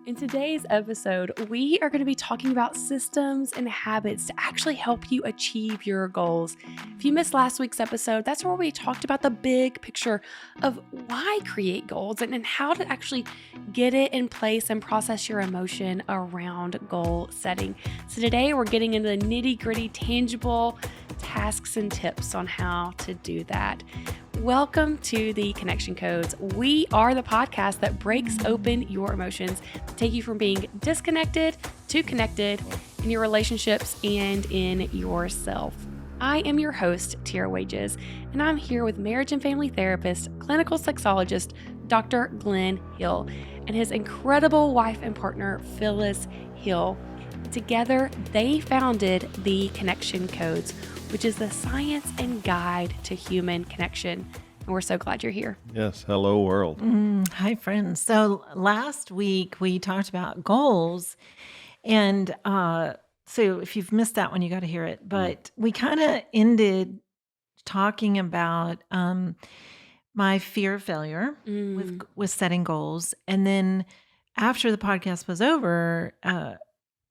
In today's episode, we are going to be talking about systems and habits to actually help you achieve your goals. If you missed last week's episode, that's where we talked about the big picture of why create goals and how to actually get it in place and process your emotion around goal setting. So today we're getting into the nitty-gritty, tangible tasks and tips on how to do that. Welcome to the Connection Codes. We are the podcast that breaks open your emotions to take you from being disconnected to connected in your relationships and in yourself. I am your host, Tara Wages, and I'm here with marriage and family therapist, clinical sexologist, Dr. Glenn Hill, and his incredible wife and partner, Phyllis Hill. Together, they founded the Connection Codes, which is the science and guide to human connection. And we're so glad you're here. Yes. Hello, world. Hi, friends. So last week we talked about goals. And so if you've missed that one, you got to hear it. But we kind of ended talking about my fear of failure with setting goals. And then after the podcast was over,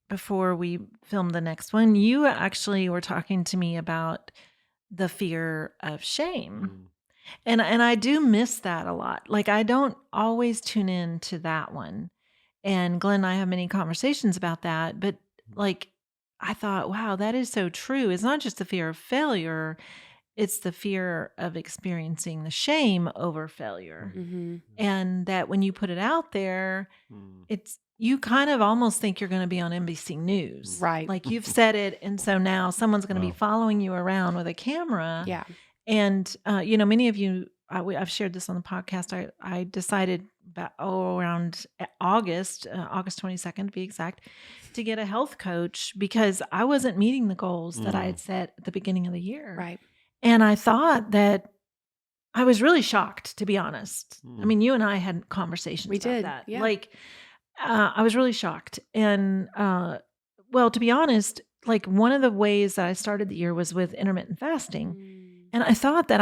before we filmed the next one, you actually were talking to me about the fear of shame. And I do miss that a lot. Like, I don't always tune in to that one. And Glenn and I have many conversations about that. But like, I thought, wow, that is so true. It's not just the fear of failure. It's the fear of experiencing the shame over failure. And that when you put it out there, you kind of almost think you're going to be on NBC News. Right. Like, you've said it. And so now someone's going to be following you around with a camera. Yeah. And, many of you, I've shared this on the podcast. I decided about around August 22nd to be exact, to get a health coach because I wasn't meeting the goals that I had set at the beginning of the year. Right. And I thought that I was really shocked, to be honest. I mean, you and I had conversations about that. Yeah. Like, I was really shocked. And, well, to be honest, like, one of the ways that I started the year was with intermittent fasting. And I thought that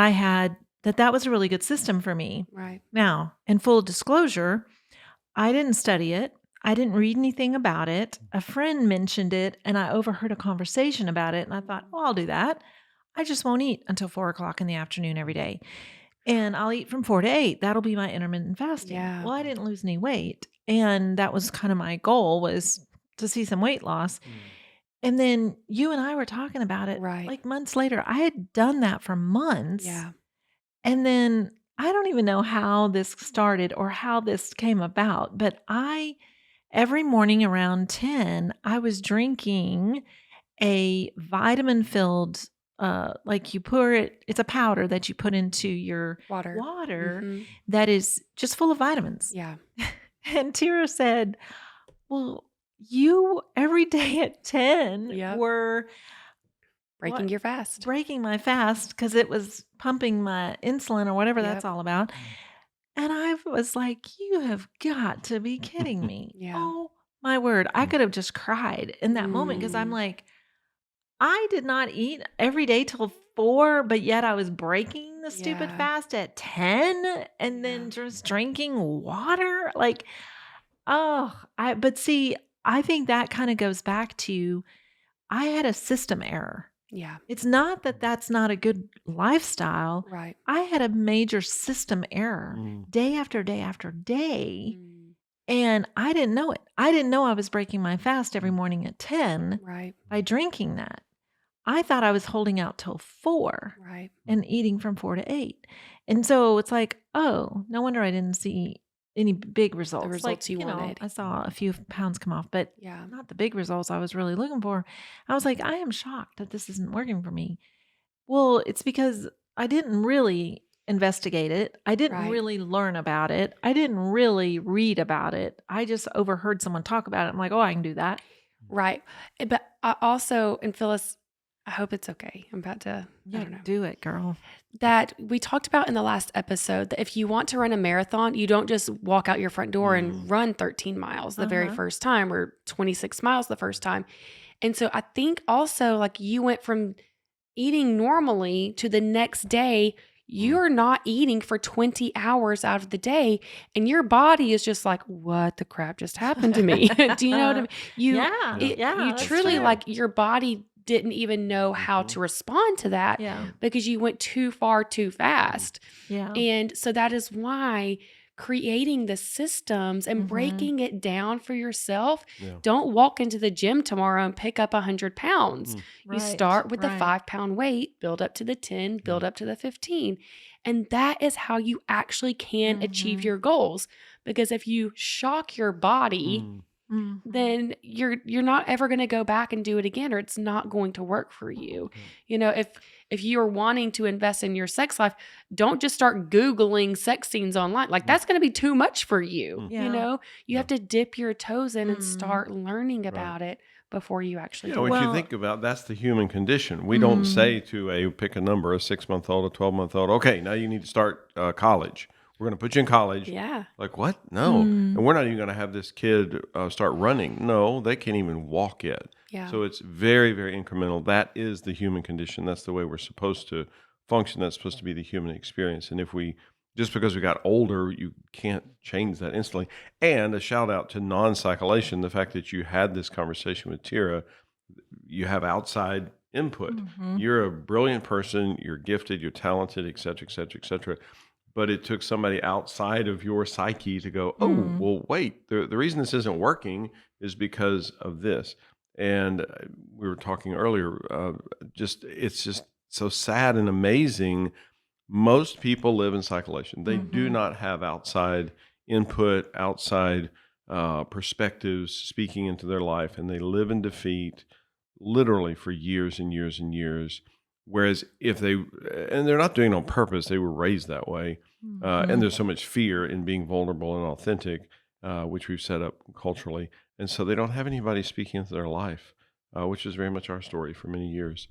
that was a really good system for me. Right. Now, in full disclosure, I didn't study it. I didn't read anything about it. A friend mentioned it and I overheard a conversation about it. And I thought, oh, I'll do that. I just won't eat until 4:00 in the afternoon every day. And I'll eat from 4 to 8. That'll be my intermittent fasting. Yeah. Well, I didn't lose any weight. And that was kind of my goal, was to see some weight loss. And then you and I were talking about it like months later. I had done that for months. Yeah. And then I don't even know how this started or how this came about, but every morning around 10, I was drinking a vitamin-filled, like, you pour it's a powder that you put into your water that is just full of vitamins. Yeah. And Tira said, well, you every day at 10 were Breaking your fast. breaking my fast because it was pumping my insulin or whatever that's all about. And I was like, you have got to be kidding me. Yeah. Oh my word. I could have just cried in that moment because I'm like, I did not eat every day till 4, but yet I was breaking the stupid fast at 10 and then just drinking water. Like, but see, I think that kind of goes back to, I had a system error. Yeah. It's not that that's not a good lifestyle. Right. I had a major system error day after day after day. And I didn't know it. I didn't know I was breaking my fast every morning at 10 by drinking that. I thought I was holding out till 4 and eating from 4 to 8. And so it's like, oh, no wonder I didn't see any big results. The results you wanted. I saw a few pounds come off, but not the big results I was really looking for. I was like, I am shocked that this isn't working for me. Well, it's because I didn't really investigate it. I didn't really learn about it. I didn't really read about it. I just overheard someone talk about it. I'm like, oh, I can do that. Right. But I also, and Phyllis, I hope it's okay. I'm about to, I don't know. Do it, girl. That we talked about in the last episode, that if you want to run a marathon, you don't just walk out your front door and run 13 miles the very first time or 26 miles the first time. And so I think also, like, you went from eating normally to the next day, you're not eating for 20 hours out of the day, and your body is just like, what the crap just happened to me? Do you know what I mean? You Yeah. Yeah. Yeah, you that's truly true. like your body didn't even know how Mhm. to respond to that Yeah. because you went too far too fast. Yeah. And so that is why creating the systems and Mhm. breaking it down for yourself. Yeah. Don't walk into the gym tomorrow and pick up 100 pounds. Mm. You Right. start with the Right. 5-pound weight, build up to the 10, build up to the 15. And that is how you actually can achieve Mhm. your goals. Because if you shock your body, Mm. Mhm. then you're not ever going to go back and do it again, or it's not going to work for you. Yeah. You know, if you're wanting to invest in your sex life, don't just start Googling sex scenes online. Like, that's going to be too much for you. Mm. Yeah. You know, you Yeah. have to dip your toes in and Mm. start learning Right. about it before you actually Yeah, do what it. you Well- think about, that's the human condition. We don't Mm. say to pick a number, a 6-month-old, a 12-month-old, okay, now you need to start college. We're going to put you in college. Yeah. Like, what? No. Mm. And we're not even going to have this kid start running. No, they can't even walk yet. Yeah. So it's very, very incremental. That is the human condition. That's the way we're supposed to function. That's supposed to be the human experience. And if we, just because we got older, you can't change that instantly. And a shout out to non-cyclation, the fact that you had this conversation with Tira, you have outside input. Mhm. You're a brilliant person. You're gifted. You're talented, et cetera, et cetera, et cetera. But it took somebody outside of your psyche to go, oh, Mm. well, wait, the reason this isn't working is because of this. And we were talking earlier, it's just so sad and amazing. Most people live in cyclation. They do Mhm. not have outside input, outside perspectives speaking into their life, and they live in defeat literally for years and years and years. Whereas if they, and they're not doing it on purpose, they were raised that way. Mhm. And there's so much fear in being vulnerable and authentic, which we've set up culturally. And so they don't have anybody speaking into their life, which is very much our story for many years.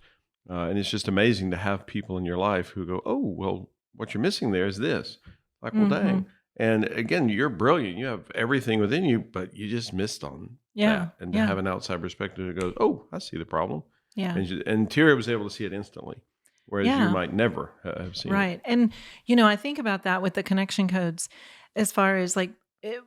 And it's just amazing to have people in your life who go, oh, well, what you're missing there is this. Like, well, dang. Mhm. And again, you're brilliant. You have everything within you, but you just missed on Yeah. that. And to Yeah. have an outside perspective that goes, oh, I see the problem. Yeah. And Tyria was able to see it instantly, whereas Yeah. you might never have seen it. Right. And, you know, I think about that with the connection codes as far as like,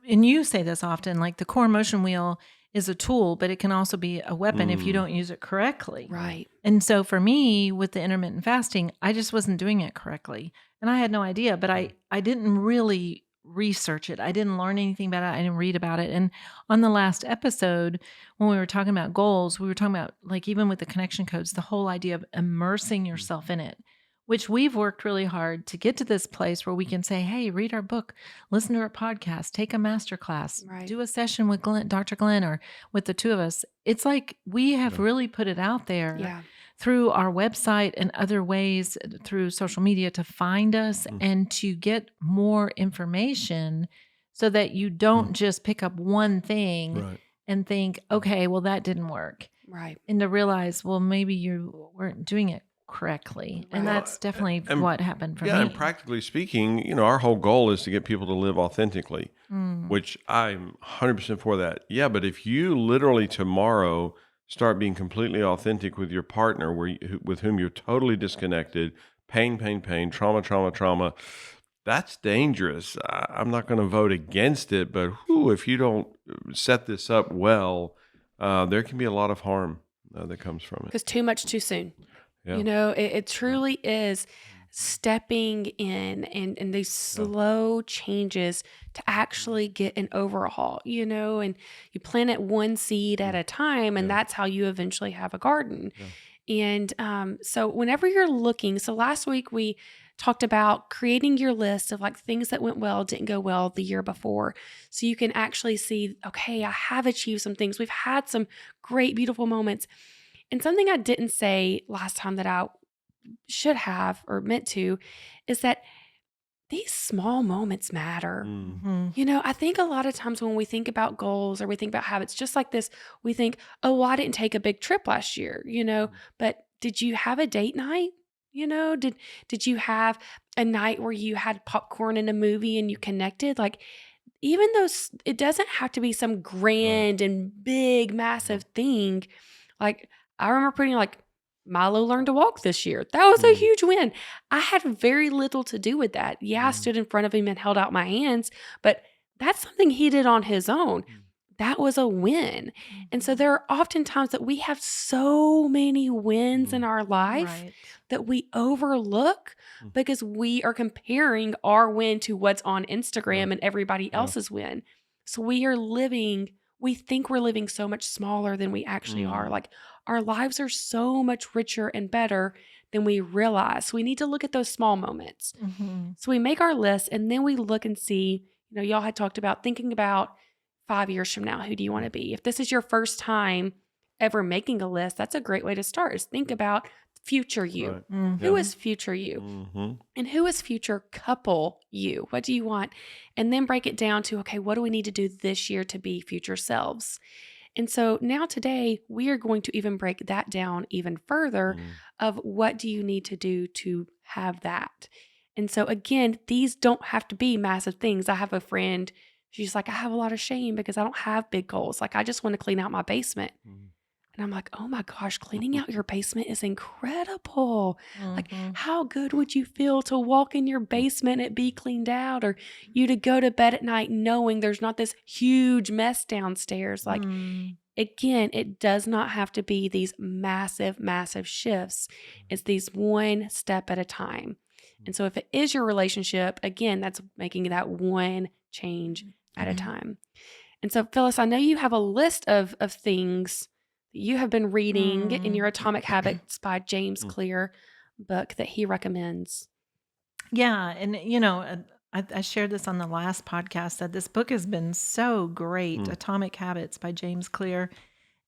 and you say this often, like the core motion wheel is a tool, but it can also be a weapon if you Mm. don't use it correctly. Right. And so for me with the intermittent fasting, I just wasn't doing it correctly. And I had no idea, but I didn't really research it. I didn't learn anything about it. I didn't read about it. And on the last episode, when we were talking about goals, we were talking about like even with the connection codes, the whole idea of immersing yourself in it, which we've worked really hard to get to this place where we can say, hey, read our book, listen to our podcast, take a master class, Right. do a session with Dr. Glenn or with the two of us. It's like we have Yeah. really put it out there Yeah. through our website and other ways through social media to find us Mhm. and to get more information so that you don't just pick up one thing Right. and think, okay, well, that didn't work. Right. And to realize, well, maybe you weren't doing it correctly. And Right. that's definitely and- what happened for Yeah, me. and practically speaking, our whole goal is to get people to live authentically, Mm. which I'm 100% for that. Yeah, but if you literally tomorrow start being completely authentic with your partner, with whom you're totally disconnected, pain, trauma, trauma, that's dangerous. I'm not going to vote against it, but if you don't set this up well, there can be a lot of harm that comes from it. Because too much too soon. Yeah. You know, it truly is stepping in and these slow changes to actually get an overhaul, and you plant it one seed at a time, and Yeah. that's how you eventually have a garden. Yeah. And so whenever you're looking, so last week we talked about creating your list of like things that went well, didn't go well the year before. So you can actually see, okay, I have achieved some things. We've had some great, beautiful moments. And something I didn't say last time that I should have or meant to is that these small moments matter. Mm. Mhm. I think a lot of times when we think about goals or we think about habits just like this, we think, oh, well, I didn't take a big trip last year, but did you have a date night? Did you have a night where you had popcorn and a movie and you connected? Like, even those, it doesn't have to be some grand and big, massive thing. Like, I remember putting like Milo learned to walk this year. That was a Mm. huge win. I had very little to do with that. Yeah, I Mm. stood in front of him and held out my hands, but that's something he did on his own. Mm. That was a win. And so there are often times that we have so many wins in our life Right. that we overlook Mm. because we are comparing our win to what's on Instagram Right. and everybody Yeah. else's win. So we think we're living so much smaller than we actually are. Mm. Like our lives are so much richer and better than we realize. So we need to look at those small moments. Mhm. So we make our list and then we look and see, y'all had talked about thinking about 5 years from now, who do you want to be? If this is your first time ever making a list, that's a great way to start is think about future you. Right. Mhm. Who is future you? Mm-hmm. And who is future couple you? What do you want? And then break it down to, okay, what do we need to do this year to be future selves? And so now today, we are going to even break that down even further Mm. of what do you need to do to have that. And so again, these don't have to be massive things. I have a friend, she's like, I have a lot of shame because I don't have big goals. Like I just want to clean out my basement. Mm. And I'm like, oh my gosh, cleaning out your basement is incredible. Like, Mhm. how good would you feel to walk in your basement and it be cleaned out, or you to go to bed at night knowing there's not this huge mess downstairs? Like, Mm. again, it does not have to be these massive, massive shifts. It's these one step at a time. And so if it is your relationship, again, that's making that one change at a Mhm. time. And so, Phyllis, I know you have a list of things that you have been reading in your Atomic Habits by James Mm. Clear book that he recommends. Yeah, and I shared this on the last podcast that this book has been so great, Mm. Atomic Habits by James Clear,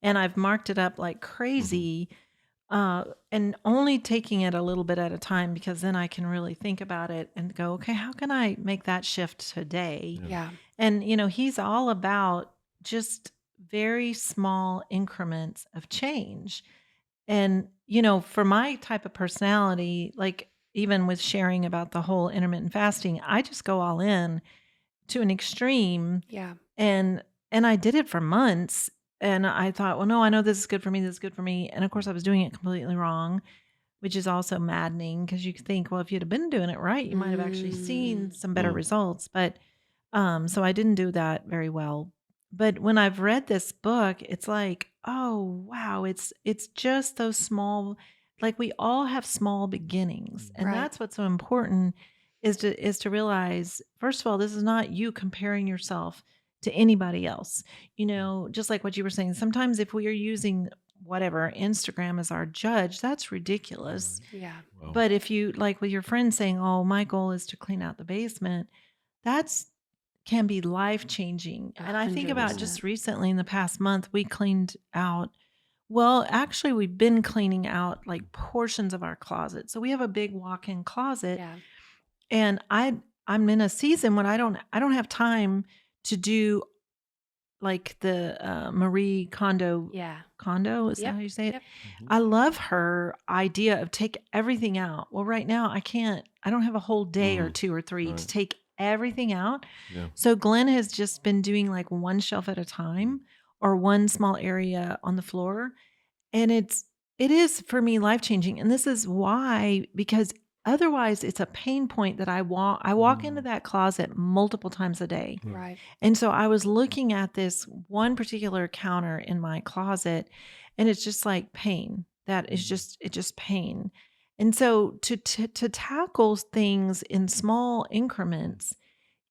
and I've marked it up like crazy, and only taking it a little bit at a time because then I can really think about it and go, okay, how can I make that shift today? Yeah. Yeah. And he's all about just very small increments of change. And, for my type of personality, like even with sharing about the whole intermittent fasting, I just go all in to an extreme. Yeah. And I did it for months. And I thought, well, no, I know this is good for me. This is good for me. And of course, I was doing it completely wrong, which is also maddening because you think, well, if you'd have been doing it right, you might have actually seen some better Mm. results. But so I didn't do that very well. But when I've read this book, it's like, oh wow, it's just those small, like we all have small beginnings. And Right. that's what's so important is to realize, first of all, this is not you comparing yourself to anybody else. Just like what you were saying, sometimes if we are using whatever Instagram as our judge, that's ridiculous. Yeah. Well, But if you, like with your friend saying, oh, my goal is to clean out the basement, that's can be life changing. And I think about 100%. just recently in the past month, we cleaned out. Well, actually, we've been cleaning out like portions of our closet. So we have a big walk-in closet, Yeah. and I'm in a season when I don't have time to do like the Marie Kondo. Yeah. Kondo, is that Yep. how you say it? Yep. Mhm. I love her idea of take everything out. Well, right now I can't. I don't have a whole day or Mm. 2 or 3 to Right. take everything out. Yeah. So Glenn has just been doing like one shelf at a time or one small area on the floor, and it is for me life changing. And this is why, because otherwise it's a pain point that I walk into that closet multiple times a day. Mm. Right. And so I was looking at this one particular counter in my closet, and it's just like pain. That is just pain. And so to tackle things in small increments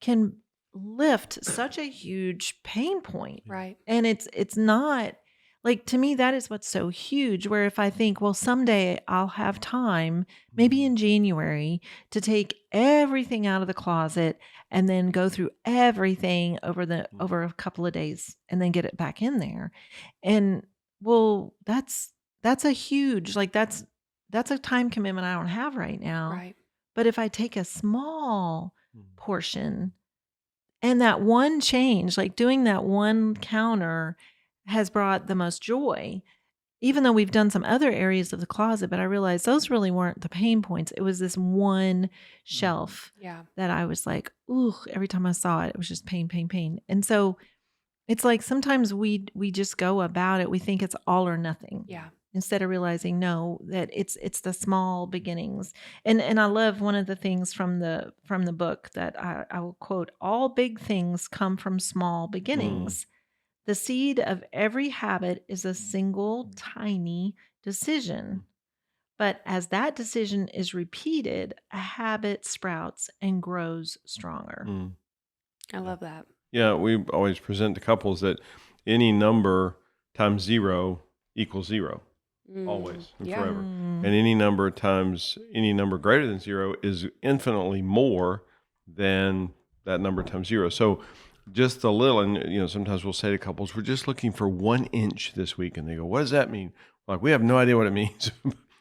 can lift such a huge pain point. Right. And it's not like, to me, that is what's so huge. Where if I think, well, someday I'll have time, maybe in January, to take everything out of the closet and then go through everything over a couple of days and then get it back in there. And well, that's a huge, like that's a time commitment I don't have right now. Right. But if I take a small Mm. portion and that one change, like doing that one counter, has brought the most joy, even though we've done some other areas of the closet, but I realized those really weren't the pain points. It was this one shelf Yeah. that I was like, ooh, every time I saw it, it was just pain, pain, pain. And so it's like sometimes we just go about it. We think it's all or nothing. Yeah. instead of realizing no, that it's the small beginnings. And I love one of the things from the book that I will quote: all big things come from small beginnings. The seed of every habit is a single tiny decision. But as that decision is repeated, a habit sprouts and grows stronger. Mm. I love that. Yeah, we always present to couples that any number times 0 equals 0, always and Yeah. forever. Mm. And any number times any number greater than 0 is infinitely more than that number times 0. So just a little, and sometimes we'll say to couples, we're just looking for 1 inch this week, and they go, what does that mean? Like, we have no idea what it means.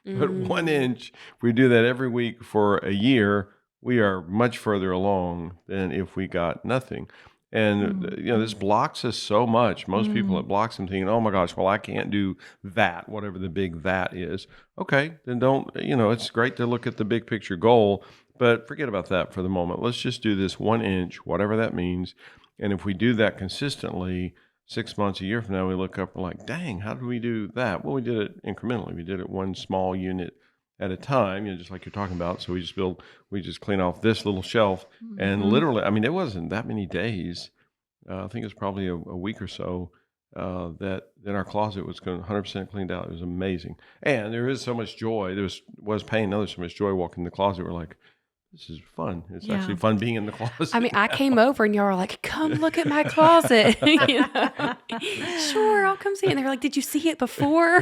But 1 inch, if we do that every week for a year, we are much further along than if we got nothing. And this blocks us so much. Most people, it blocks them thinking, oh my gosh, well, I can't do that, whatever the big that is. Okay, then don't, it's great to look at the big picture goal, but forget about that for the moment. Let's just do this 1 inch, whatever that means. And if we do that consistently, 6 months, a year from now, we look up and like, dang, how did we do that? Well, we did it incrementally. We did it one small unit at a time, just like you're talking about. So we just clean off this little shelf, and literally, I mean, it wasn't that many days. I think it was probably a week or so that then our closet was 100% cleaned out. It was amazing, and there is so much joy. There was pain. Now there's so much joy walking in the closet. We're like, this is fun. It's Yeah. actually fun being in the closet. I mean, I came over and y'all were like, come look at my closet. Sure, I'll come see it. And they were like, did you see it before?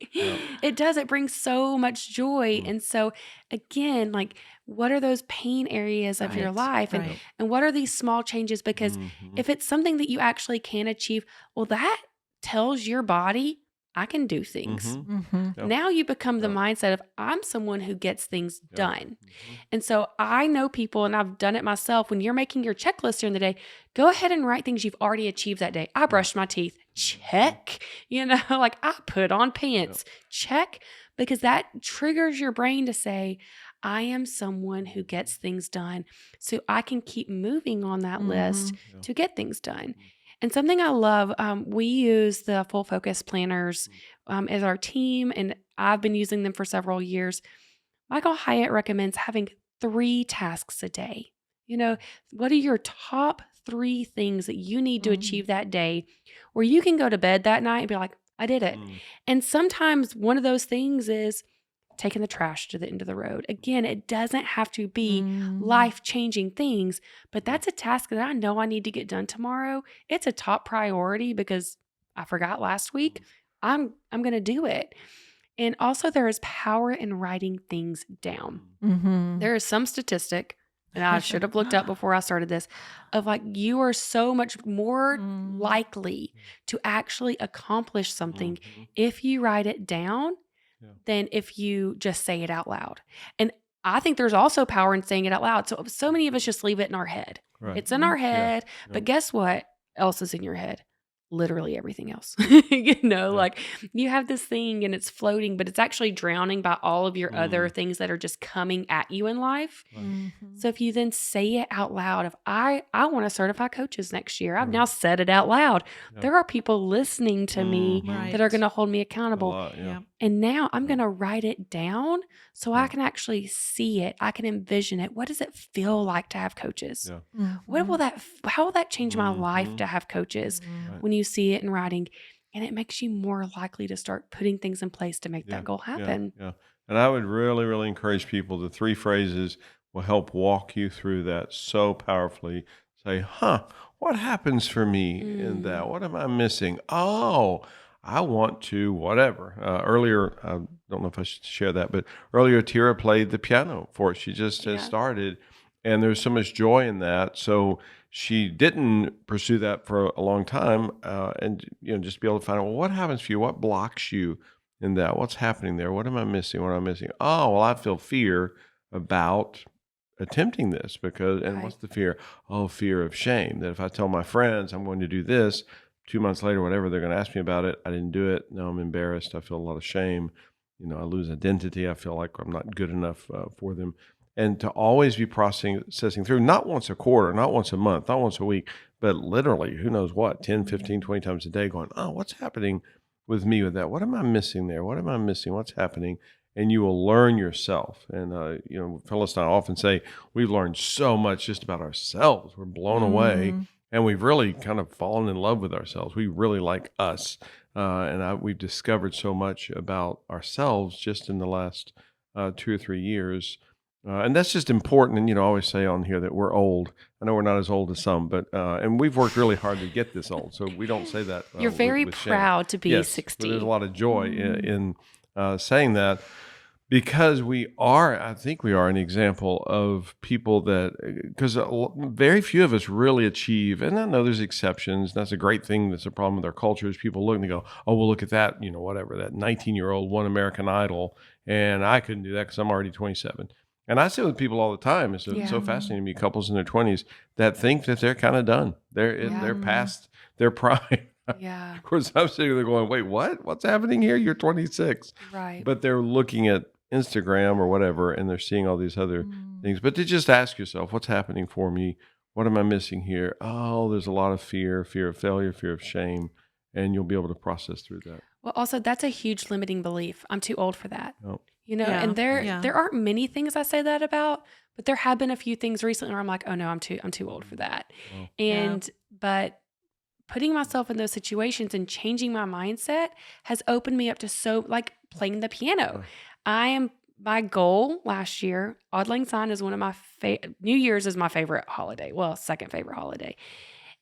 It does. It brings so much joy. And so, again, like, what are those pain areas of your Right, life? right. And what are these small changes? Because if it's something that you actually can achieve, well, that tells your body, I can do things. Mhm. Yep. Now you become the Yep. mindset of, I'm someone who gets things Yep. done. And so I know people, and I've done it myself, when you're making your checklist during the day, go ahead and write things you've already achieved that day. I brushed my teeth, check. Like I put on pants, check. Because that triggers your brain to say, I am someone who gets things done. So I can keep moving on that list Yeah. to get things done. And something I love, we use the Full Focus planners as our team, and I've been using them for several years. Michael Hyatt recommends having 3 tasks a day. What are your top 3 things that you need to achieve that day, where you can go to bed that night and be like, I did it. And sometimes one of those things is taking the trash to the end of the road. Again, it doesn't have to be life-changing things, but that's a task that I know I need to get done tomorrow. It's a top priority because I forgot last week. I'm going to do it. And also there is power in writing things down. Mhm. There is some statistic, and I should have looked up before I started this, of like you are so much more likely to actually accomplish something if you write it down than if you just say it out loud. And I think there's also power in saying it out loud. So many of us just leave it in our head. Right. It's in our Yeah. head, but guess what else is in your head? Literally everything else. Like you have this thing and it's floating, but it's actually drowning by all of your other things that are just coming at you in life. Mhm. So if you then say it out loud, of I want to certify coaches next year. I've now said it out loud. Yeah. There are people listening to me that are Right. going to hold me A accountable. lot, yeah. Yeah. And now I'm going to write it down so I Yeah. can actually see it. I can envision it. What does it feel like to have coaches? Yeah. How will that change my life Mhm. to have coaches Right. when you see it in writing? And it makes you more likely to start putting things in place to make Yeah. that goal happen. Yeah. And I would really, really encourage people. The 3 phrases will help walk you through that so powerfully. Say, what happens for me in that? What am I missing? Oh, I want to whatever. Earlier, I don't know if I should share that, but earlier Tira played the piano for us. She just has Yeah. started, and there's so much joy in that. So she didn't pursue that for a long time, and just be able to find out, well, what happens for you? What blocks you in that? What's happening there? What am I missing? What am I missing? Oh, well, I feel fear about attempting this because, and Right. what's the fear? Oh, fear of shame. That if I tell my friends I'm going to do this, 2 months later, whatever, they're going to ask me about it. I didn't do it. Now I'm embarrassed. I feel a lot of shame. I lose identity. I feel like I'm not good enough for them. And to always be processing through, not once a quarter, not once a month, not once a week, but literally, who knows what, 10, 15, 20 times a day going, oh, what's happening with me with that. What am I missing there? What am I missing? What's happening? And you will learn yourself. And, Phyllis and I often say we've learned so much just about ourselves. We're blown away. Mm. And we've really kind of fallen in love with ourselves. We really like us. We've discovered so much about ourselves just in the last 2 or 3 years. And that's just important. And, I always say on here that we're old. I know we're not as old as some, but and we've worked really hard to get this old. So we don't say that. You're very with shame. proud to be Yes, but 60. there's a lot of joy in saying that, because I think we are an example of people because very few of us really achieve, and I know there's exceptions. That's a great thing. That's a problem with our culture is people look and they go, oh, well, look at that, whatever, that 19-year-old won American Idol, and I couldn't do that because I'm already 27. And I say with people all the time, it's so fascinating to me, couples in their 20s that think that they're kind of done. They're past their prime. Yeah. Of course, I'm sitting there going, wait, what? What's happening here? You're 26. Right. But they're looking at Instagram or whatever, and they're seeing all these other things. But to just ask yourself, what's happening for me? What am I missing here? Oh, there's a lot of fear of failure, fear of shame, and you'll be able to process through that. Well, also, that's a huge limiting belief. I'm too old for that. Oh. Yeah, And there yeah. there aren't many things I say that about, but there have been a few things recently where I'm like, oh no, I'm too old for that. Wow. But putting myself in those situations and changing my mindset has opened me up to like playing the piano. My goal last year, Auld Lang Syne is one of my New Year's is my favorite holiday. Well, second favorite holiday.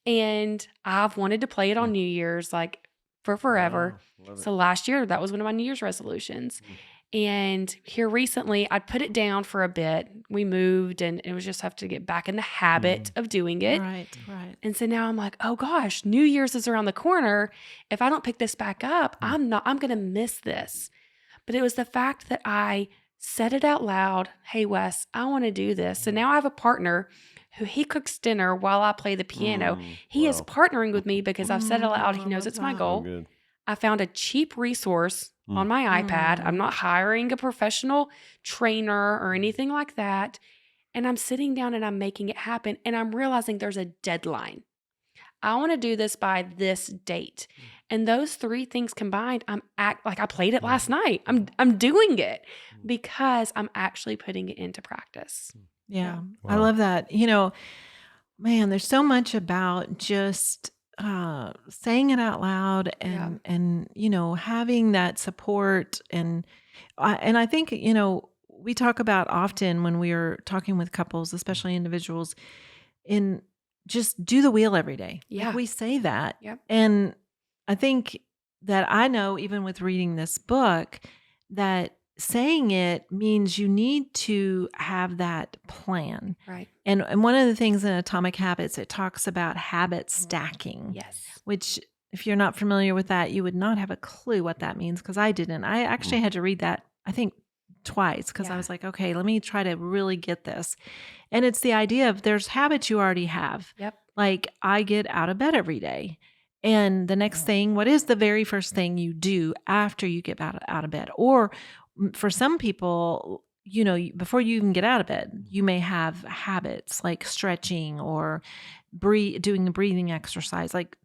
And I've wanted to play it on New Year's like for forever. Wow, love it. So last year, that was one of my New Year's resolutions. And here recently, I'd put it down for a bit. We moved and it was just have to get back in the habit of doing it. Right. And so now I'm like, oh gosh, New Year's is around the corner. If I don't pick this back up, I'm going to miss this. But it was the fact that I said it out loud. Hey, Wes, I want to do this. So now I have a partner who he cooks dinner while I play the piano. He is Wow. partnering with me because I've said it out loud. He I knows love it's my that. So goal. good. I found a cheap resource on my iPad. I'm not hiring a professional trainer or anything like that. And I'm sitting down and I'm making it happen. And I'm realizing there's a deadline. I want to do this by this date. And those three things combined, I played it last night. I'm doing it because I'm actually putting it into practice. Yeah. Wow. I love that. Man, there's so much about just saying it out loud and having that support and I think we talk about often when we are talking with couples, especially individuals, in just do the wheel every day. Yeah. Like we say that. Yep. And I think that I know even with reading this book that saying it means you need to have that plan. Right. And one of the things in Atomic Habits, it talks about habit stacking, Yes. which if you're not familiar with that, you would not have a clue what that means because I didn't. I actually had to read that, I think, twice because I Yeah. was like, okay, let me try to really get this. And it's the idea of there's habits you already have. Yep. Like I get out of bed every day. And the next thing, what is the very first thing you do after you get out of bed? Or for some people, before you even get out of bed, you may have habits like stretching or doing the breathing exercise. Like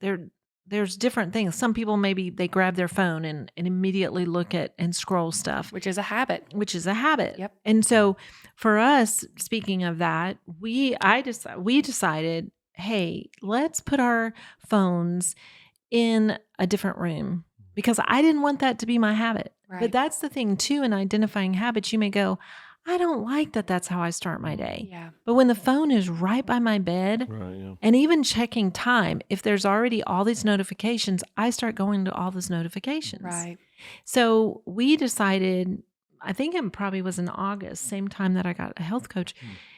there's different things. Some people, maybe they grab their phone and immediately look at and scroll stuff, Which is a habit. which is a habit. Yep. And so for us, speaking of that, we decided, hey, let's put our phones in a different room because I didn't want that to be my habit. Right. But that's the thing too, in identifying habits, you may go, I don't like that that's how I start my day. Yeah. But when the phone is right by my bed, Right. Yeah. and even checking time, if there's already all these notifications, I start going to all those notifications. Right. So we decided, I think it probably was in August, same time that I got a health coach,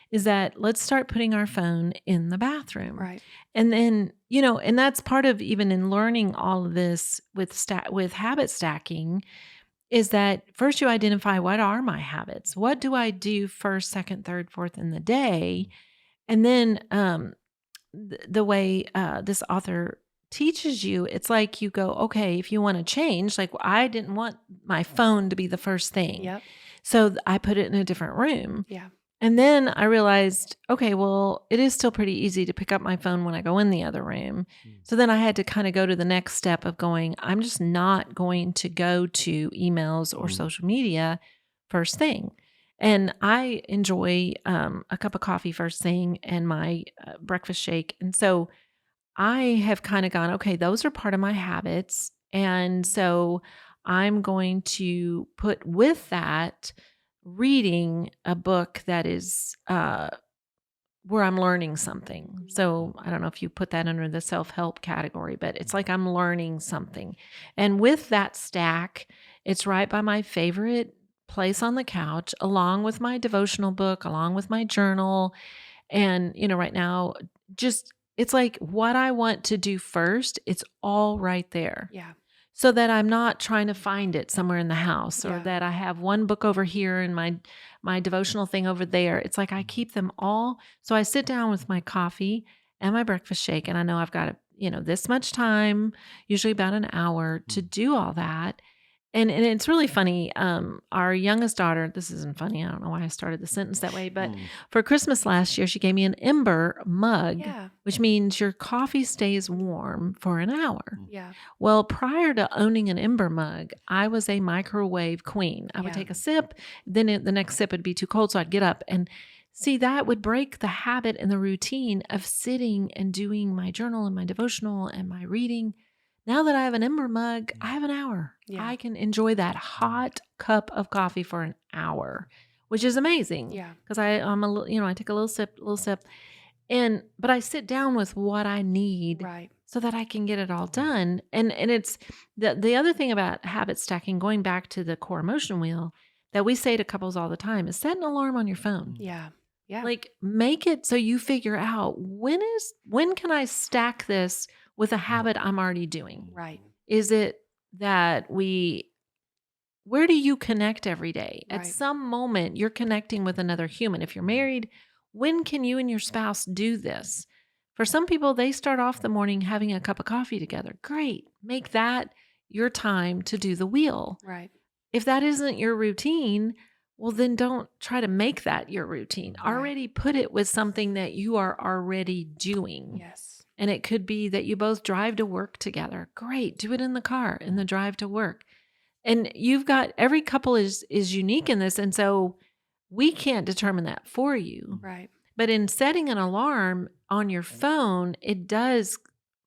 is that let's start putting our phone in the bathroom. Right. And then, and that's part of even in learning all of this with habit stacking is that first you identify what are my habits? What do I do first, second, third, fourth in the day? And then the way this author teaches you, it's like you go, okay, if you want to change, like I didn't want my phone to be the first thing. Yep. So I put it in a different room. Yeah. And then I realized, okay, well, it is still pretty easy to pick up my phone when I go in the other room. So then I had to kind of go to the next step of going, I'm just not going to go to emails or social media first thing. And I enjoy a cup of coffee first thing and my breakfast shake. And so I have kind of gone, okay, those are part of my habits. And so I'm going to put with that reading a book that is where I'm learning something. So I don't know if you put that under the self help category, but it's like I'm learning something. And with that stack, it's right by my favorite place on the couch, along with my devotional book, along with my journal. And, right now, just it's like what I want to do first, it's all right there. Yeah. So that I'm not trying to find it somewhere in the house, or Yeah. that I have one book over here and my devotional thing over there. It's like I keep them all. So I sit down with my coffee and my breakfast shake, and I know I've got, this much time, usually about an hour, to do all that. And it's really funny. Our youngest daughter, this isn't funny. I don't know why I started the sentence that way, but for Christmas last year, she gave me an Ember mug, Yeah. which means your coffee stays warm for an hour. Yeah. Well, prior to owning an Ember mug, I was a microwave queen. I would Yeah. take a sip, then the next sip would be too cold, so I'd get up. And see, that would break the habit and the routine of sitting and doing my journal and my devotional and my reading. Now that I have an Ember mug, I have an hour. Yeah. I can enjoy that hot cup of coffee for an hour, which is amazing. Yeah. Because I'm a little, I take a little sip, but I sit down with what I need Right. so that I can get it all done. And it's the other thing about habit stacking, going back to the core emotion wheel that we say to couples all the time, is set an alarm on your phone. Yeah. Yeah. Like, make it so you figure out when can I stack this with a habit I'm already doing? Right. Is it that where do you connect every day? At Right. some moment, you're connecting with another human. If you're married, when can you and your spouse do this? For some people, they start off the morning having a cup of coffee together. Great. Make that your time to do the wheel. Right. If that isn't your routine, well, then don't try to make that your routine. Right. Already put it with something that you are already doing. Yes. And it could be that you both drive to work together. Great. Do it in the car, in the drive to work. And you've got, every couple is unique in this. And so we can't determine that for you. Right. But in setting an alarm on your phone, it does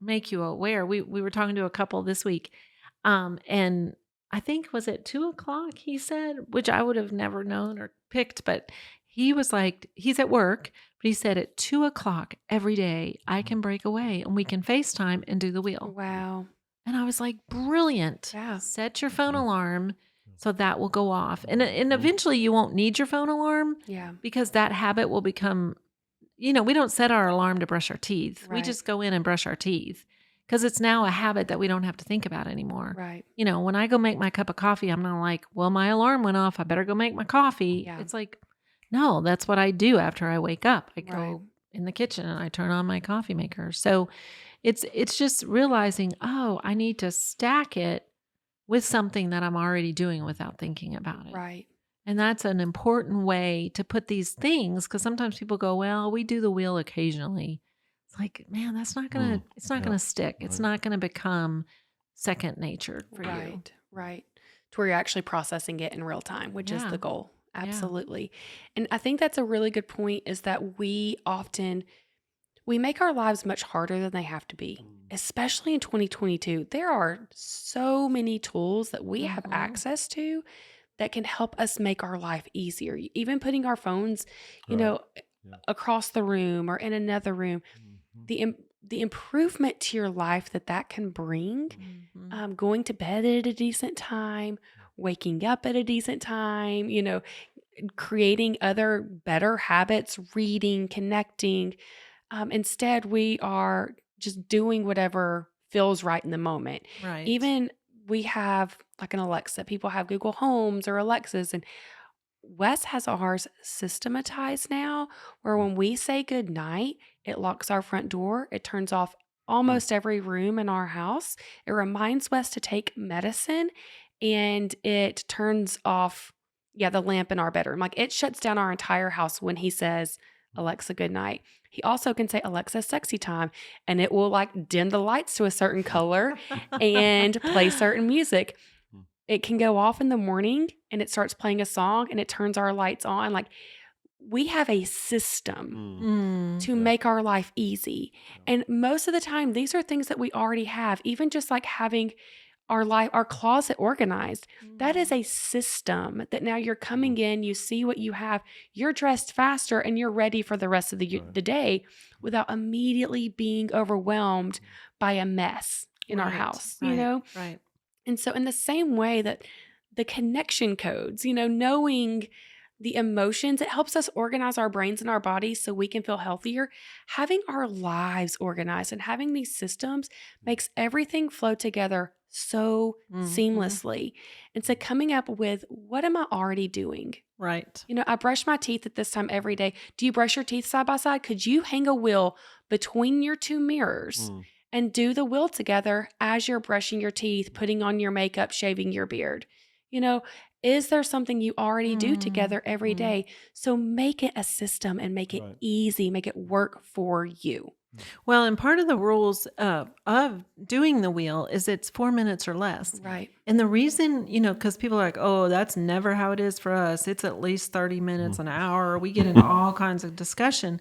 make you aware. We were talking to a couple this week, and I think, was it 2:00, he said, which I would have never known or picked, but he was like, he's at work, but he said at 2:00 every day, I can break away and we can FaceTime and do the wheel. Wow. And I was like, brilliant. Yeah. Set your phone alarm so that will go off. And eventually you won't need your phone alarm, Yeah. because that habit will become, we don't set our alarm to brush our teeth. We Right. just go in and brush our teeth, because it's now a habit that we don't have to think about anymore. Right. When I go make my cup of coffee, I'm not like, well, my alarm went off, I better go make my coffee. Yeah. It's like, no, that's what I do after I wake up. I go Right. in the kitchen and I turn on my coffee maker. So it's just realizing, oh, I need to stack it with something that I'm already doing without thinking about it. Right. And that's an important way to put these things, because sometimes people go, well, we do the wheel occasionally. It's like, man, that's not going to, it's not yeah, going to stick. It's right. not going to become second nature for you. Right. Right. To where you're actually processing it in real time, which is Yeah. the goal. Absolutely. And I think that's a really good point, is that we make our lives much harder than they have to be, especially in 2022. There are so many tools that we have Mhm. access to that can help us make our life easier. Even putting our phones, Right. Yeah. across the room or in another room, the improvement to your life that can bring, Mhm. going to bed at a decent time, waking up at a decent time, creating other better habits, reading, connecting. Instead, we are just doing whatever feels right in the moment. Right. Even we have like an Alexa, people have Google Homes or Alexas, and Wes has ours systematized now, where when we say good night, it locks our front door. It turns off almost every room in our house. It reminds Wes to take medicine, and it turns off the lamp in our bedroom. Like it shuts down our entire house when he says, Alexa, good night. He also can say, Alexa, sexy time, and it will like dim the lights to a certain color and play certain music. It can go off in the morning and it starts playing a song and it turns our lights on. Like we have a system to make our life easy. And most of the time, these are things that we already have, even just like having our closet organized. That is a system that now you're coming in, you see what you have, you're dressed faster and you're ready for the rest of the day without immediately being overwhelmed by a mess in our house, you know? Right. And so in the same way that the connection codes, you know, knowing the emotions, it helps us organize our brains and our bodies so we can feel healthier. Having our lives organized and having these systems makes everything flow together so seamlessly. And so coming up with, what am I already doing? Right. You know, I brush my teeth at this time every day. Do you brush your teeth side by side? Could you hang a wheel between your two mirrors and do the wheel together as you're brushing your teeth, putting on your makeup, shaving your beard? You know, is there something you already do together every day? So make it a system and make it easy, make it work for you. Well, and part of the rules of doing the wheel is it's 4 minutes or less. Right. And the reason, you know, because people are like, oh, that's never how it is for us. It's at least 30 minutes, an hour. We get into all kinds of discussion.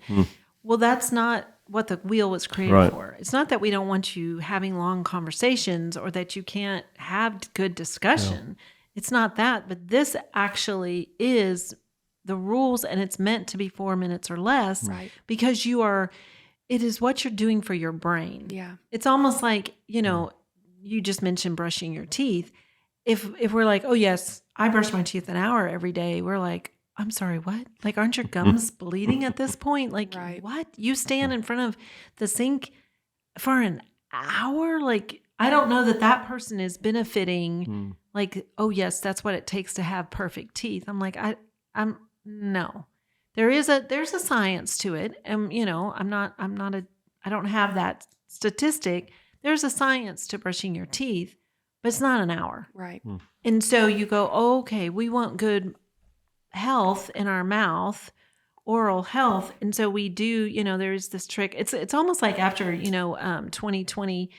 Well, that's not what the wheel was created for. It's not that we don't want you having long conversations or that you can't have good discussion. It's not that, but this actually is the rules, and it's meant to be 4 minutes or less because it is what you're doing for your brain. Yeah. It's almost like, you know, you just mentioned brushing your teeth. If we're like, oh yes, I brush my teeth an hour every day, we're like, I'm sorry, what? Like, aren't your gums bleeding at this point? Like, what? You stand in front of the sink for an hour? Like, I don't know that person is benefiting. Like, oh yes, that's what it takes to have perfect teeth. I'm like, I'm no. There's a science to it. And you know, I don't have that statistic. There's a science to brushing your teeth, but it's not an hour. Right. And so you go, oh, okay, we want good health in our mouth, oral health. And so we do, you know, there's this trick. It's almost like after, you know, 2020,